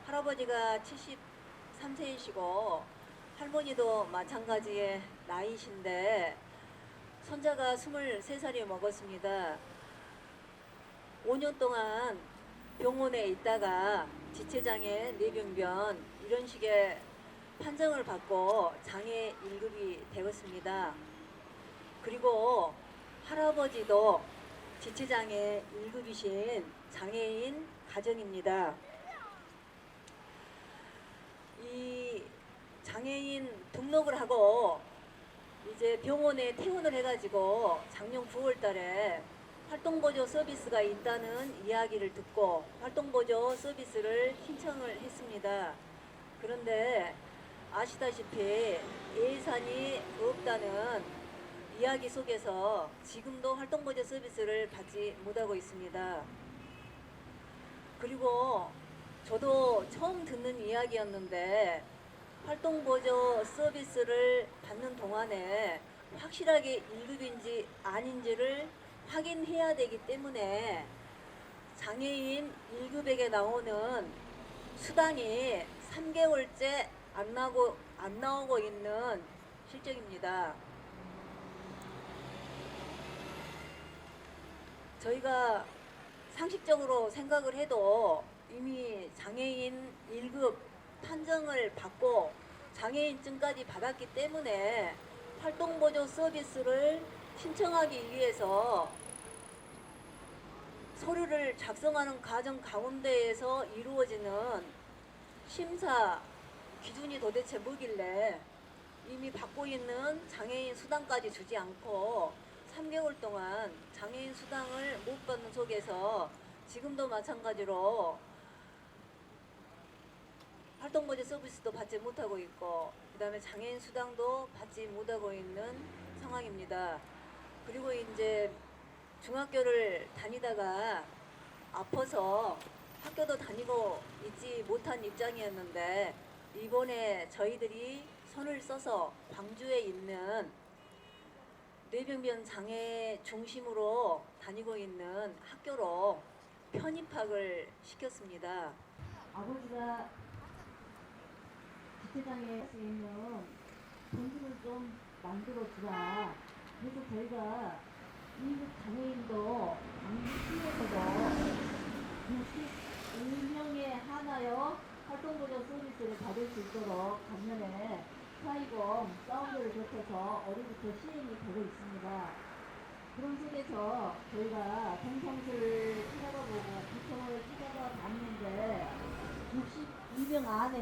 할아버지가 73세이시고 할머니도 마찬가지의 나이신데 손자가 23살이 먹었습니다. 5년 동안 병원에 있다가 지체장애, 뇌병변 이런 식의 판정을 받고 장애 1급이 되었습니다. 그리고 할아버지도 지체장애 1급이신 장애인 가정입니다. 이 장애인 등록을 하고 이제 병원에 퇴원을 해가지고 작년 9월 달에 활동보조 서비스가 있다는 이야기를 듣고 활동보조 서비스를 신청을 했습니다. 그런데 아시다시피 예산이 없다는 이야기 속에서 지금도 활동보조 서비스를 받지 못하고 있습니다. 그리고 저도 처음 듣는 이야기였는데 활동보조 서비스를 받는 동안에 확실하게 1급인지 아닌지를 확인해야 되기 때문에 장애인 1급에게 나오는 수당이 3개월째 안 나오고 있는 실정입니다. 저희가 상식적으로 생각을 해도 이미 장애인 1급 판정을 받고 장애인증까지 받았기 때문에 활동보조 서비스를 신청하기 위해서 서류를 작성하는 과정 가운데에서 이루어지는 심사 기준이 도대체 뭐길래 이미 받고 있는 장애인 수당까지 주지 않고 3개월 동안 장애인 수당을 못 받는 속에서 지금도 마찬가지로 활동보조 서비스도 받지 못하고 있고 그 다음에 장애인 수당도 받지 못하고 있는 상황입니다. 그리고 이제 중학교를 다니다가 아파서 학교도 다니고 있지 못한 입장이었는데 이번에 저희들이 손을 써서 광주에 있는 뇌병변 장애 중심으로 다니고 있는 학교로 편입학을 시켰습니다. 아버지가 지체장애 할 수 있는 돈을 좀 만들어 주라. 그래서 저희가 이국 장애인도 광주시에서도 61명에 한하여 활동보조 서비스를 받을 수 있도록 작년에 사이공 사운드를 거쳐서 어제부터 시행이 되고 있습니다. 그런 속에서 저희가 동성수를 찾아가 보고 구청을 찾아가 봤는데 62명 안에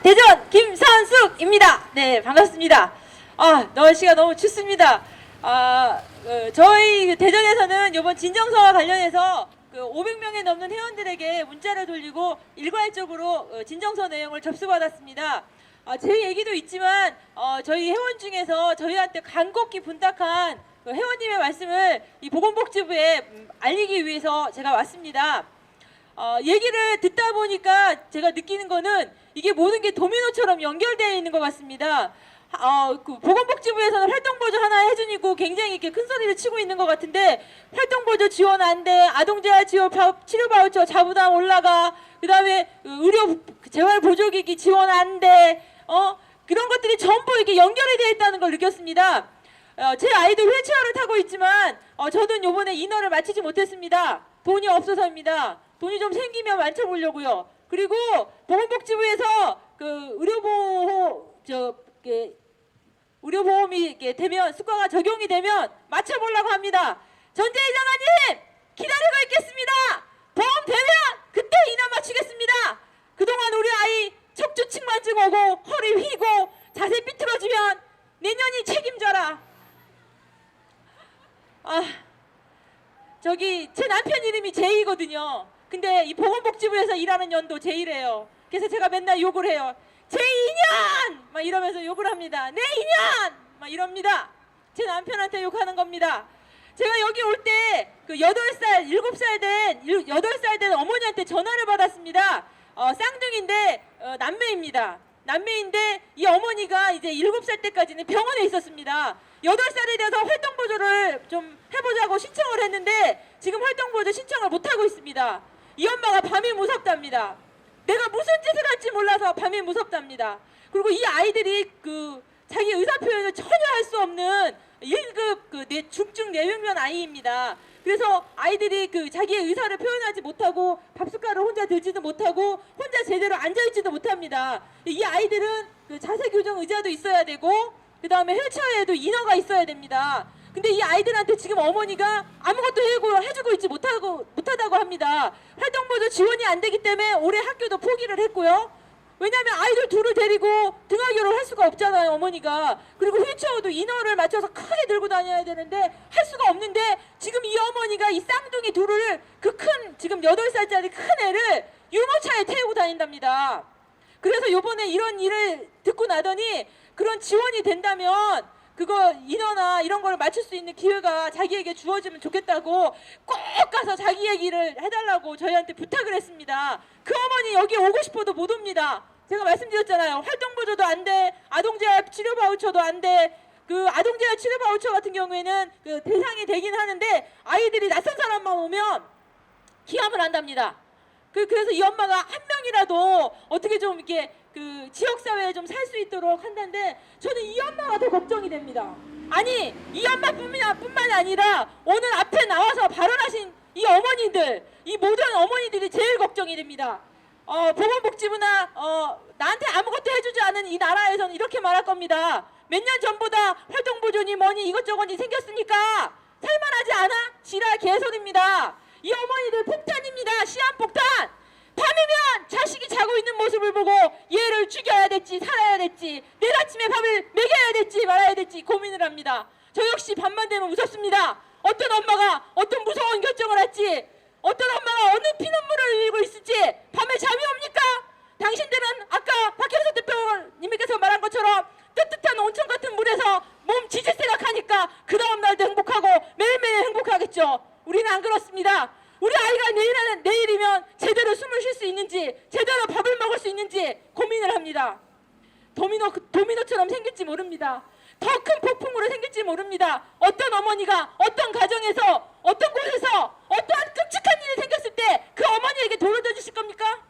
대전 김선숙입니다. 네, 반갑습니다. 날씨가 너무 춥습니다. 저희 대전에서는 이번 진정서와 관련해서 500명이 넘는 회원들에게 문자를 돌리고 일괄적으로 진정서 내용을 접수받았습니다. 제 얘기도 있지만 저희 회원 중에서 저희한테 간곡히 분탁한 회원님의 말씀을 이 보건복지부에 알리기 위해서 제가 왔습니다. 얘기를 듣다 보니까 제가 느끼는 거는 이게 모든 게 도미노처럼 연결되어 있는 것 같습니다. 보건복지부에서는 활동보조 하나 해주니고 굉장히 이렇게 큰 소리를 치고 있는 것 같은데, 활동보조 지원 안 돼, 아동재활 치료 바우처 자부담 올라가, 그 다음에 의료 재활보조기기 지원 안 돼, 그런 것들이 전부 이렇게 연결이 되어 있다는 걸 느꼈습니다. 제 아이도 휠체어를 타고 있지만 저는 요번에 인허를 마치지 못했습니다. 돈이 없어서입니다. 돈이 좀 생기면 맞춰보려고요. 그리고 보건복지부에서 의료보험이 이렇게 되면, 수가가 적용이 되면 맞춰보려고 합니다. 전재희장관님 기다리고 있겠습니다. 보험 되면 그때 인하 맞추겠습니다. 그동안 우리 아이 척추측만증 오고 허리 휘고 자세 삐뚤어지면 내년이 책임져라. 제 남편 이름이 제이거든요. 근데 이 보건복지부에서 일하는 연도 제이래요. 그래서 제가 맨날 욕을 해요. 제2년! 막 이러면서 욕을 합니다. 내 2년! 막 이럽니다. 제 남편한테 욕하는 겁니다. 제가 여기 올 때 8살 된 어머니한테 전화를 받았습니다. 쌍둥이인데 남매입니다. 남매인데 이 어머니가 이제 7살 때까지는 병원에 있었습니다. 8살에 대해서 활동보조를 좀 해보자고 신청을 했는데 지금 활동보조 신청을 못하고 있습니다. 이 엄마가 밤이 무섭답니다. 내가 무슨 짓을 할지 몰라서 밤이 무섭답니다. 그리고 이 아이들이 자기 의사표현을 전혀 할 수 없는 1급 중증 뇌병변 아이입니다. 그래서 아이들이 자기의 의사를 표현하지 못하고 밥숟가락을 혼자 들지도 못하고 혼자 제대로 앉아있지도 못합니다. 이 아이들은 자세 교정 의자도 있어야 되고 그 다음에 휠체어에도 인어가 있어야 됩니다. 근데 이 아이들한테 지금 어머니가 아무것도 해주고 있지 못하다고 합니다. 활동보조 지원이 안 되기 때문에 올해 학교도 포기를 했고요. 왜냐하면 아이들 둘을 데리고 등하교를 할 수가 없잖아요, 어머니가. 그리고 휠체어도 인어를 맞춰서 크게 들고 다녀야 되는데 할 수가 없는데, 지금 이 어머니가 이 쌍둥이 둘을 지금 8살짜리 큰 애를 유모차에 태우고 다닌답니다. 그래서 요번에 이런 일을 듣고 나더니 그런 지원이 된다면 그거 인허나 이런 걸 맞출 수 있는 기회가 자기에게 주어지면 좋겠다고 꼭 가서 자기 얘기를 해달라고 저희한테 부탁을 했습니다. 그 어머니 여기 오고 싶어도 못 옵니다. 제가 말씀드렸잖아요. 활동보조도 안 돼, 아동재활 치료 바우처도 안 돼. 아동재활 치료 바우처 같은 경우에는 대상이 되긴 하는데 아이들이 낯선 사람만 오면 기함을 한답니다. 그래서 이 엄마가 한 명이라도 어떻게 좀 이렇게 지역사회에 좀 살 수 있도록 한다는데, 저는 이 엄마가 더 걱정이 됩니다. 아니, 이 엄마뿐만이 아니라 오늘 앞에 나와서 발언하신 이 어머니들, 이 모든 어머니들이 제일 걱정이 됩니다. 보건복지부나 나한테 아무것도 해주지 않은 이 나라에서는 이렇게 말할 겁니다. 몇 년 전보다 활동보조니 뭐니 이것저것이 생겼으니까 살만하지 않아? 지랄 개소리입니다. 이 어머니들 폭탄입니다. 시한폭탄. 밤이면 자식이 자고 있는 모습을 보고 얘를 죽여야 될지 살아야 될지, 내일 아침에 밥을 먹여야 될지 말아야 될지 고민을 합니다. 저 역시 밤만 되면 무섭습니다. 어떤 엄마가 어떤 무서운 결정을 할지, 어떤 엄마가 어느 피눈물을 흘리고 있을지 밤에 잠이 옵니까? 당신들은 아까 박형석 대표님께서 말한 것처럼 뜨뜻한 온천 같은 물에서 몸 지질 생각하니까 그 다음 날도 행복하고 매일매일 행복하겠죠. 우리는 안 그렇습니다. 우리 아이가 내일이면 제대로 숨을 쉴 수 있는지, 제대로 밥을 먹을 수 있는지 고민을 합니다. 도미노처럼 생길지 모릅니다. 더 큰 폭풍으로 생길지 모릅니다. 어떤 어머니가 어떤 가정에서 어떤 곳에서 어떠한 끔찍한 일이 생겼을 때 그 어머니에게 돌을 던지실 겁니까?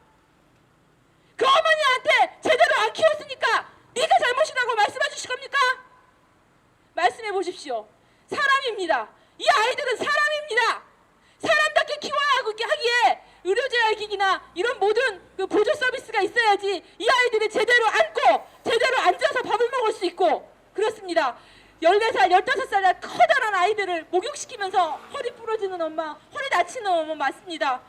그 어머니한테 제대로 안 키웠으니까 네가 잘못이라고 말씀해 주실 겁니까? 말씀해 보십시오. 사람입니다. 이 아이들은 사람입니다. 사람답게 키워야 하기에 의료재활기기나 이런 모든 보조 서비스가 있어야지 이 아이들이 제대로 앉고 제대로 앉아서 밥을 먹을 수 있고 그렇습니다. 14살, 15살 커다란 아이들을 목욕시키면서 허리 부러지는 엄마, 허리 다치는 엄마 맞습니다.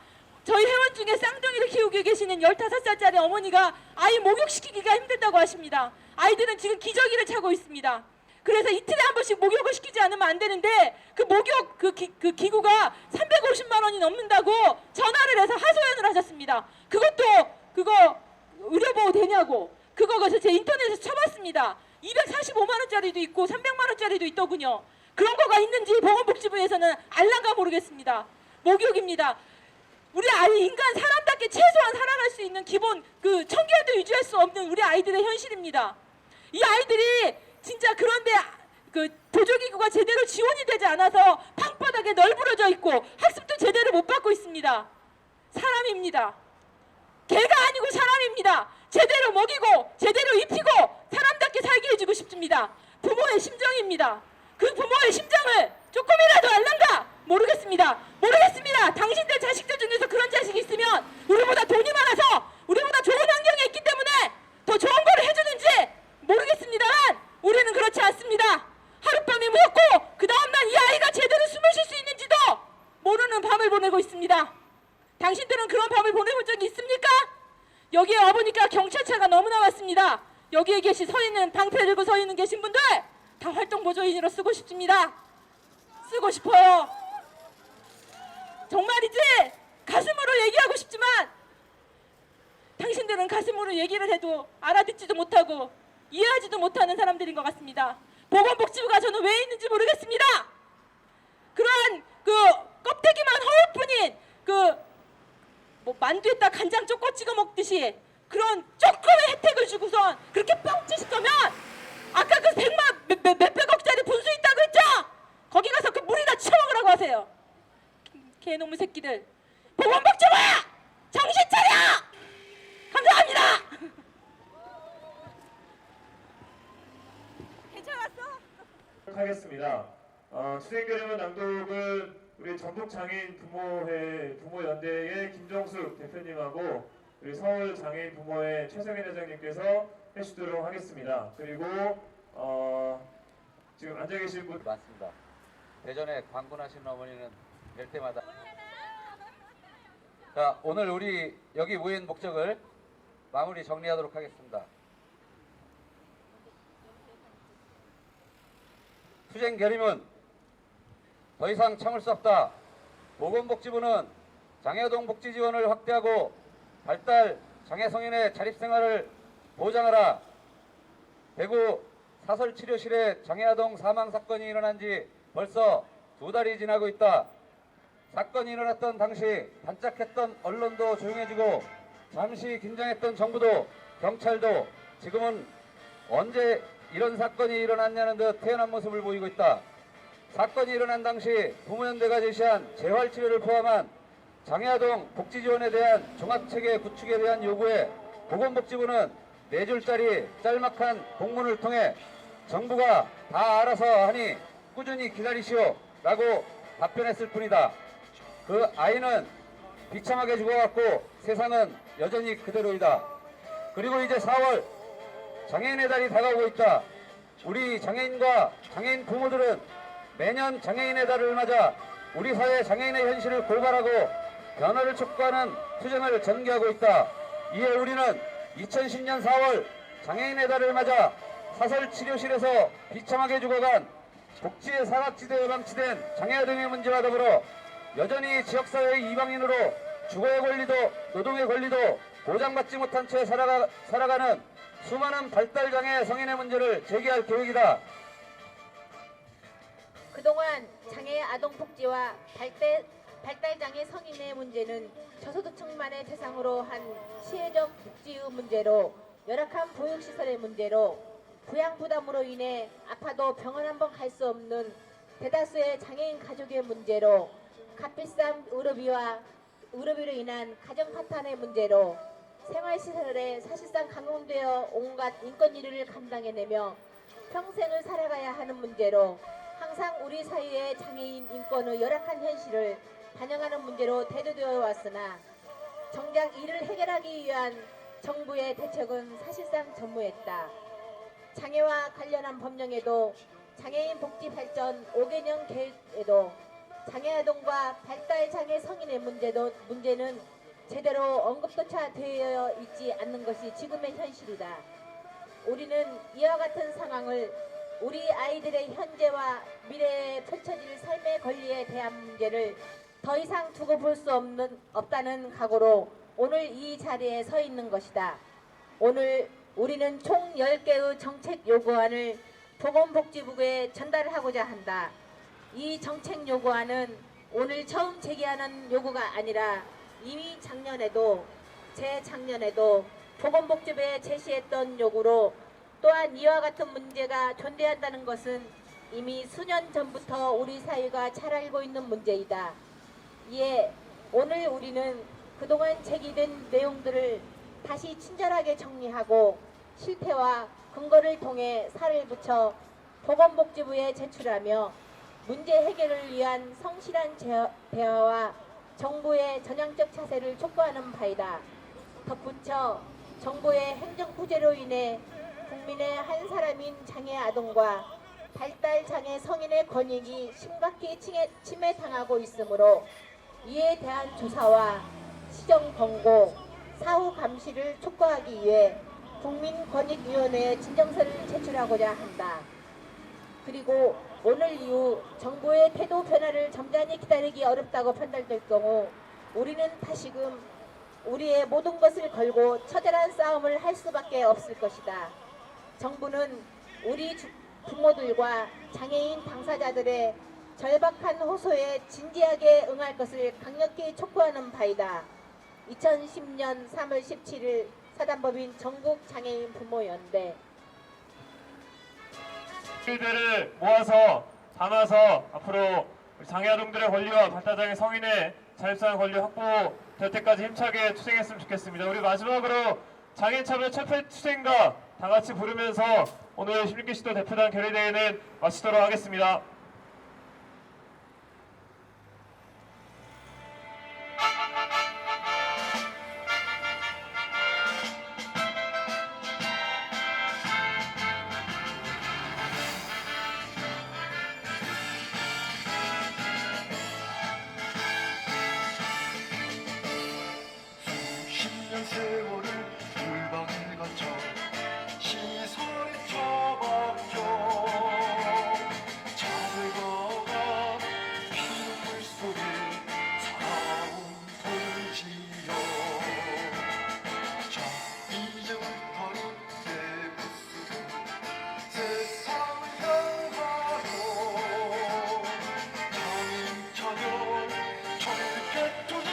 저희 회원 중에 쌍둥이를 키우고 계시는 15살짜리 어머니가 아이 목욕시키기가 힘들다고 하십니다. 아이들은 지금 기저귀를 차고 있습니다. 그래서 이틀에 한 번씩 목욕을 시키지 않으면 안 되는데 그 목욕 그 기구가 350만 원이 넘는다고 전화를 해서 하소연을 하셨습니다. 그거 의료보호 되냐고. 그래서 제 인터넷에서 쳐봤습니다. 245만 원짜리도 있고 300만 원짜리도 있더군요. 그런 거가 있는지 보건복지부에서는 알란가 모르겠습니다. 목욕입니다. 우리 아이 인간 사람답게 최소한 살아갈 수 있는 기본 그 청결도 유지할 수 없는 우리 아이들의 현실입니다. 이 아이들이 진짜 그런데 그 보조기구가 제대로 지원이 되지 않아서 방바닥에 널브러져 있고 학습도 제대로 못 받고 있습니다. 사람입니다. 개가 아니고 사람입니다. 제대로 먹이고 제대로 입히고 사람답게 살게 해주고 싶습니다. 부모의 심정입니다. 그 부모의 심정을 조금이라도 알란가 모르겠습니다. 당신들 자식들 중에서 그런 자식이 있으면 우리보다 돈이 많아서 우리보다 좋은 환경에 있기 때문에 더 좋은 거를 해주는지 모르겠습니다만 우리는 그렇지 않습니다. 하룻밤이 무섭고 그 다음날 이 아이가 제대로 숨을 쉴 수 있는지도 모르는 밤을 보내고 있습니다. 당신들은 그런 밤을 보내본 적이 있습니까? 여기에 와보니까 경찰차가 너무나 많습니다. 여기에 서 있는 방패 들고 서 있는 계신 분들 다 활동보조인으로 쓰고 싶습니다. 쓰고 싶어요. 정말이지 가슴으로 얘기하고 싶지만 당신들은 가슴으로 얘기를 해도 알아듣지도 못하고 이해하지도 못하는 사람들인 것 같습니다. 보건복지부가 저는 왜 있는지 모르겠습니다. 그러한 그 껍데기만 허울 뿐인 뭐 만두에다 간장 쪼꼬 찍어 먹듯이 그런 조금의 혜택을 주고선 그렇게 뻥치실 거면 아까 그 몇백억짜리 분수 있다고 했죠? 거기 가서 그 물이나 치워먹으라고 하세요. 개놈의 새끼들. 보건복지부 정신 차려! 감사합니다. 하겠습니다. 수행결의문 낭독은 우리 전북장애인 부모연대의 김정숙 대표님하고 우리 서울장애인 부모회 최성현 회장님께서 해주도록 하겠습니다. 그리고 지금 앉아 계신 분 맞습니다. 대전에 광군하신 어머니는 뵐 때마다 자, 오늘 우리 여기 모인 목적을 마무리 정리하도록 하겠습니다. 투쟁 결의문 더 이상 참을 수 없다. 보건복지부는 장애아동 복지 지원을 확대하고 발달 장애성인의 자립생활을 보장하라. 대구 사설치료실에 장애아동 사망사건이 일어난 지 벌써 2달이 지나고 있다. 사건이 일어났던 당시 반짝했던 언론도 조용해지고 잠시 긴장했던 정부도 경찰도 지금은 언제 이런 사건이 일어났냐는 듯 태연한 모습을 보이고 있다. 사건이 일어난 당시 부모연대가 제시한 재활치료를 포함한 장애아동 복지지원에 대한 종합체계 구축에 대한 요구에 보건복지부는 4줄짜리 짤막한 공문을 통해 정부가 다 알아서 하니 꾸준히 기다리시오 라고 답변했을 뿐이다. 그 아이는 비참하게 죽어갔고 세상은 여전히 그대로이다. 그리고 이제 4월 장애인의 달이 다가오고 있다. 우리 장애인과 장애인 부모들은 매년 장애인의 달을 맞아 우리 사회 장애인의 현실을 고발하고 변화를 촉구하는 투쟁을 전개하고 있다. 이에 우리는 2010년 4월 장애인의 달을 맞아 사설치료실에서 비참하게 죽어간 복지의 사각지대에 방치된 장애아동의 문제와 더불어 여전히 지역사회의 이방인으로 주거의 권리도 노동의 권리도 보장받지 못한 채 살아가는 수많은 발달장애 성인의 문제를 제기할 계획이다. 그동안 장애 아동 복지와 발달장애 성인의 문제는 저소득층만의 대상으로 한 시혜적 복지의 문제로 열악한 보육시설의 문제로 부양부담으로 인해 아파도 병원 한번 갈 수 없는 대다수의 장애인 가족의 문제로 값비싼 의료비로 인한 가정 파탄의 문제로 생활시설에 사실상 강용되어 온갖 인권위를 감당해내며 평생을 살아가야 하는 문제로 항상 우리 사회의 장애인 인권의 열악한 현실을 반영하는 문제로 대두되어 왔으나 정작 이를 해결하기 위한 정부의 대책은 사실상 전무했다. 장애와 관련한 법령에도 장애인 복지 발전 5개년 계획에도 장애아동과 발달장애 성인의 문제는 제대로 언급조차 되어 있지 않는 것이 지금의 현실이다. 우리는 이와 같은 상황을 우리 아이들의 현재와 미래에 펼쳐질 삶의 권리에 대한 문제를 더 이상 두고 볼 수 없다는 각오로 오늘 이 자리에 서 있는 것이다. 오늘 우리는 총 10개의 정책 요구안을 보건복지부에 전달하고자 한다. 이 정책 요구안은 오늘 처음 제기하는 요구가 아니라 이미 작년에도 재작년에도 보건복지부에 제시했던 요구로 또한 이와 같은 문제가 존재한다는 것은 이미 수년 전부터 우리 사회가 잘 알고 있는 문제이다. 이에 오늘 우리는 그동안 제기된 내용들을 다시 친절하게 정리하고 실태와 근거를 통해 살을 붙여 보건복지부에 제출하며 문제 해결을 위한 성실한 대화와 정부의 전향적 자세를 촉구하는 바이다. 덧붙여 정부의 행정 부재로 인해 국민의 한 사람인 장애 아동과 발달 장애 성인의 권익이 심각히 침해당하고 있으므로 이에 대한 조사와 시정 권고, 사후 감시를 촉구하기 위해 국민권익위원회에 진정서를 제출하고자 한다. 그리고 오늘 이후 정부의 태도 변화를 점잖이 기다리기 어렵다고 판단될 경우 우리는 다시금 우리의 모든 것을 걸고 처절한 싸움을 할 수밖에 없을 것이다. 정부는 우리 부모들과 장애인 당사자들의 절박한 호소에 진지하게 응할 것을 강력히 촉구하는 바이다. 2010년 3월 17일 사단법인 전국장애인 부모연대. 일들을 모아서 담아서 앞으로 장애아동들의 권리와 발달장애 성인의 자립성 권리 확보될 때까지 힘차게 투쟁했으면 좋겠습니다. 우리 마지막으로 장애인차별 철폐 투쟁가 다 같이 부르면서 오늘 16개 시도 대표단 결의대회는 마치도록 하겠습니다. 세월을 물방울 거쳐 시선에 처박혀 자들과가 피눈물 속에 살아온 돌지여 자 이제부터는 내 모습은 세상을 향하여 장인 차려 청득해 투쟁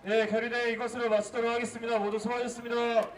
네, 결의대회 이것으로 마치도록 하겠습니다. 모두 수고하셨습니다.